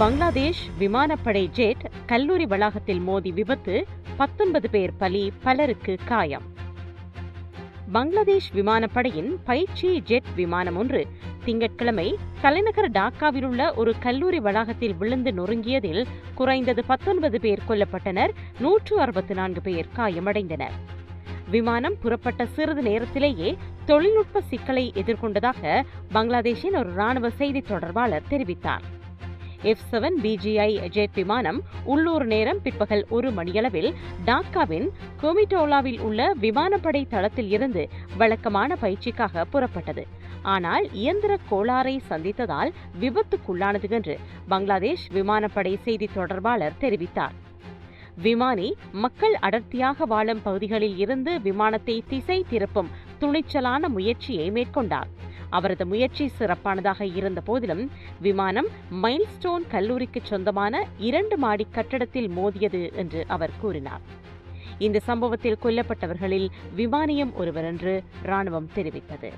பங்களாதேஷ் விமானப்படை ஜெட் கல்லூரி வளாகத்தில் மோதி விபத்து, 19 பேர் பலி, பலருக்கு காயம். பங்களாதேஷ் விமானப்படையின் பயிற்சி ஜெட் விமானம் ஒன்று திங்கட்கிழமை தலைநகர் டாக்காவிலுள்ள ஒரு கல்லூரி வளாகத்தில் விழுந்து நொறுங்கியதில் குறைந்தது 19 பேர் கொல்லப்பட்டனர், 164 பேர் காயமடைந்தனர். விமானம் புறப்பட்ட சிறிது நேரத்திலேயே தொழில்நுட்ப சிக்கலை எதிர்கொண்டதாக பங்களாதேஷின் ஒரு ராணுவ செய்தி தொடர்பாளர் தெரிவித்தார். F-7 BGI ஜெட் விமானம் உள்ளூர் நேரம் பிற்பகல் 1 மணியளவில் டாக்காவின் கோமிட்டோலாவில் உள்ள விமானப்படை தளத்தில் இருந்து வழக்கமான பயிற்சிக்காக புறப்பட்டது. ஆனால் இயந்திர கோளாறை சந்தித்ததால் விபத்துக்குள்ளானது என்று பங்களாதேஷ் விமானப்படை செய்தி தொடர்பாளர் தெரிவித்தார். விமானி மக்கள் அடர்த்தியாக வாழும் பகுதிகளில் இருந்து விமானத்தை திசை திருப்பும் துணிச்சலான முயற்சியை மேற்கொண்டார். அவரது முயற்சி சிறப்பானதாக இருந்த போதிலும் விமானம் மைல்ஸ்டோன் கல்லூரிக்கு சொந்தமான 2 மாடி கட்டடத்தில் மோதியது என்று அவர் கூறினார். இந்த சம்பவத்தில் கொல்லப்பட்டவர்களில் விமானியும் ஒருவர் என்று ராணுவம் தெரிவித்தது.